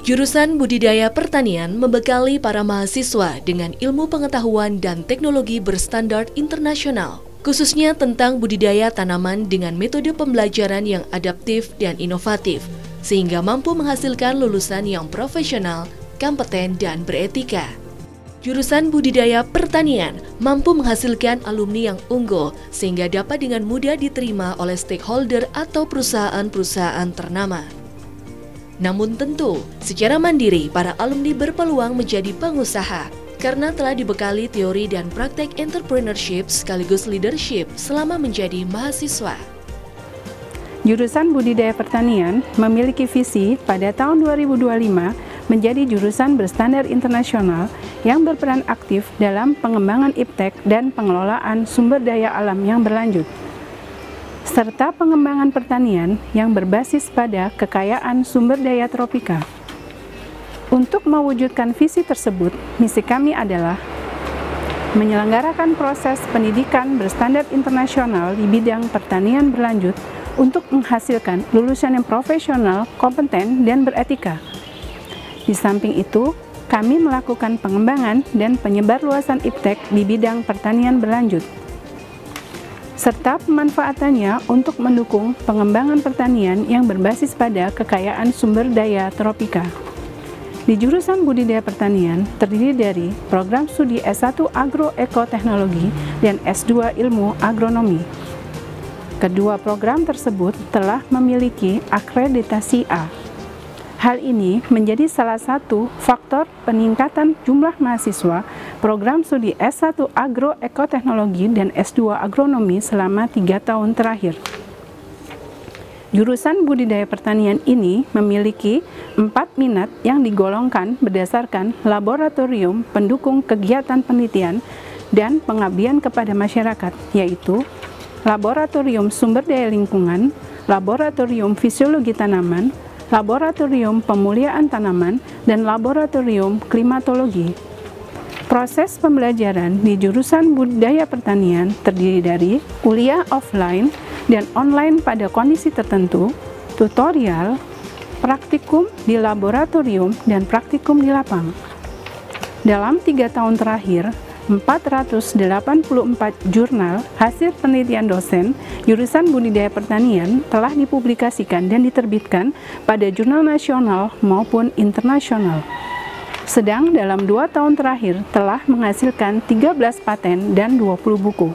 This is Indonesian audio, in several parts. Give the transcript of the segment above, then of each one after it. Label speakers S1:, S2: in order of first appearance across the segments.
S1: Jurusan Budidaya Pertanian membekali para mahasiswa dengan ilmu pengetahuan dan teknologi berstandar internasional, khususnya tentang budidaya tanaman dengan metode pembelajaran yang adaptif dan inovatif, sehingga mampu menghasilkan lulusan yang profesional, kompeten, dan beretika. Jurusan Budidaya Pertanian mampu menghasilkan alumni yang unggul, sehingga dapat dengan mudah diterima oleh stakeholder atau perusahaan-perusahaan ternama. Namun tentu, secara mandiri para alumni berpeluang menjadi pengusaha karena telah dibekali teori dan praktek entrepreneurship sekaligus leadership selama menjadi mahasiswa.
S2: Jurusan Budidaya Pertanian memiliki visi pada tahun 2025 menjadi jurusan berstandar internasional yang berperan aktif dalam pengembangan iptek dan pengelolaan sumber daya alam yang berlanjut, serta pengembangan pertanian yang berbasis pada kekayaan sumber daya tropika. Untuk mewujudkan visi tersebut, misi kami adalah menyelenggarakan proses pendidikan berstandar internasional di bidang pertanian berlanjut untuk menghasilkan lulusan yang profesional, kompeten, dan beretika. Di samping itu, kami melakukan pengembangan dan penyebarluasan iptek di bidang pertanian berlanjut, serta pemanfaatannya untuk mendukung pengembangan pertanian yang berbasis pada kekayaan sumber daya tropika. Di jurusan Budidaya Pertanian terdiri dari program studi S1 Agroekoteknologi dan S2 Ilmu Agronomi. Kedua program tersebut telah memiliki akreditasi A. Hal ini menjadi salah satu faktor peningkatan jumlah mahasiswa program studi S1 Agroekoteknologi dan S2 Agronomi selama 3 tahun terakhir. Jurusan Budidaya Pertanian ini memiliki 4 minat yang digolongkan berdasarkan laboratorium pendukung kegiatan penelitian dan pengabdian kepada masyarakat, yaitu Laboratorium Sumber Daya Lingkungan, Laboratorium Fisiologi Tanaman, Laboratorium Pemuliaan Tanaman, dan Laboratorium Klimatologi. Proses pembelajaran di jurusan Budidaya Pertanian terdiri dari kuliah offline dan online pada kondisi tertentu, tutorial, praktikum di laboratorium, dan praktikum di lapang. Dalam 3 tahun terakhir, 484 jurnal hasil penelitian dosen jurusan Budidaya Pertanian telah dipublikasikan dan diterbitkan pada jurnal nasional maupun internasional. Sedang dalam 2 tahun terakhir telah menghasilkan 13 paten dan 20 buku.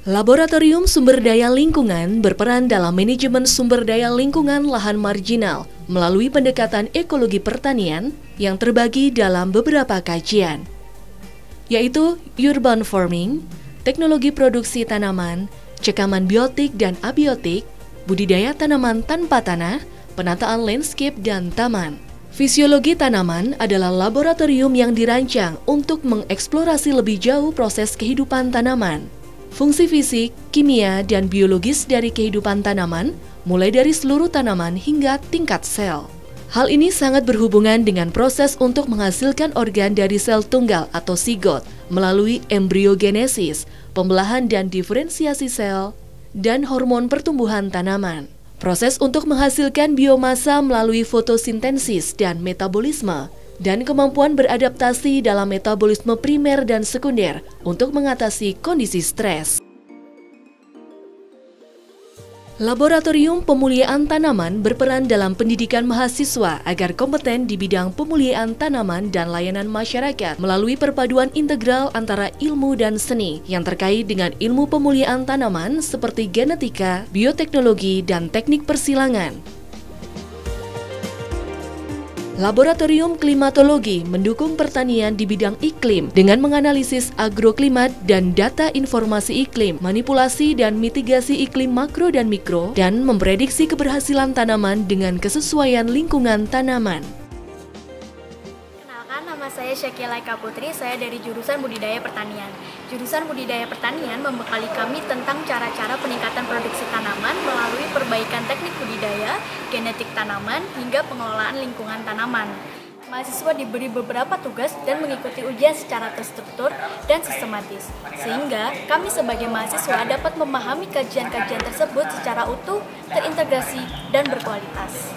S1: Laboratorium Sumber Daya Lingkungan berperan dalam manajemen sumber daya lingkungan lahan marginal melalui pendekatan ekologi pertanian yang terbagi dalam beberapa kajian, yaitu urban farming, teknologi produksi tanaman, cekaman biotik dan abiotik, budidaya tanaman tanpa tanah, penataan landscape dan taman. Fisiologi tanaman adalah laboratorium yang dirancang untuk mengeksplorasi lebih jauh proses kehidupan tanaman, fungsi fisik, kimia, dan biologis dari kehidupan tanaman, mulai dari seluruh tanaman hingga tingkat sel. Hal ini sangat berhubungan dengan proses untuk menghasilkan organ dari sel tunggal atau sigot melalui embriogenesis, pembelahan dan diferensiasi sel, dan hormon pertumbuhan tanaman. Proses untuk menghasilkan biomasa melalui fotosintesis dan metabolisme, dan kemampuan beradaptasi dalam metabolisme primer dan sekunder untuk mengatasi kondisi stres. Laboratorium Pemuliaan Tanaman berperan dalam pendidikan mahasiswa agar kompeten di bidang pemuliaan tanaman dan layanan masyarakat melalui perpaduan integral antara ilmu dan seni yang terkait dengan ilmu pemuliaan tanaman seperti genetika, bioteknologi, dan teknik persilangan. Laboratorium Klimatologi mendukung pertanian di bidang iklim dengan menganalisis agroklimat dan data informasi iklim, manipulasi dan mitigasi iklim makro dan mikro, dan memprediksi keberhasilan tanaman dengan kesesuaian lingkungan tanaman.
S3: Kenalkan, nama saya Syakila Eka Putri, saya dari jurusan Budidaya Pertanian. Jurusan Budidaya Pertanian membekali kami tentang cara-cara peningkatan produksi tanaman melalui perbaikan teknik budidaya, genetik tanaman, hingga pengelolaan lingkungan tanaman. Mahasiswa diberi beberapa tugas dan mengikuti ujian secara terstruktur dan sistematis, sehingga kami sebagai mahasiswa dapat memahami kajian-kajian tersebut secara utuh, terintegrasi, dan berkualitas.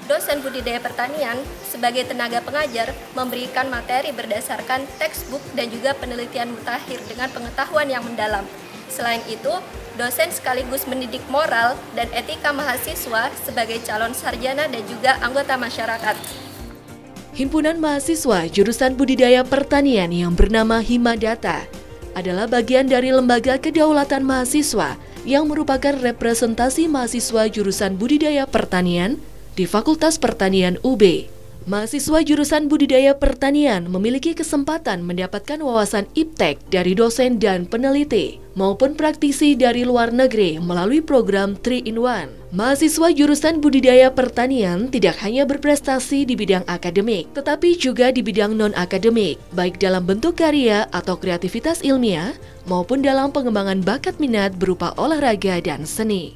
S4: Dosen budidaya pertanian sebagai tenaga pengajar memberikan materi berdasarkan textbook dan juga penelitian mutakhir dengan pengetahuan yang mendalam. Selain itu, dosen sekaligus mendidik moral dan etika mahasiswa sebagai calon sarjana dan juga anggota masyarakat.
S1: Himpunan Mahasiswa Jurusan Budidaya Pertanian yang bernama Himadata adalah bagian dari Lembaga Kedaulatan Mahasiswa yang merupakan representasi mahasiswa jurusan Budidaya Pertanian di Fakultas Pertanian UB. Mahasiswa jurusan Budidaya Pertanian memiliki kesempatan mendapatkan wawasan iptek dari dosen dan peneliti maupun praktisi dari luar negeri melalui program 3-in-1. Mahasiswa jurusan Budidaya Pertanian tidak hanya berprestasi di bidang akademik, tetapi juga di bidang non-akademik, baik dalam bentuk karya atau kreativitas ilmiah maupun dalam pengembangan bakat minat berupa olahraga dan seni.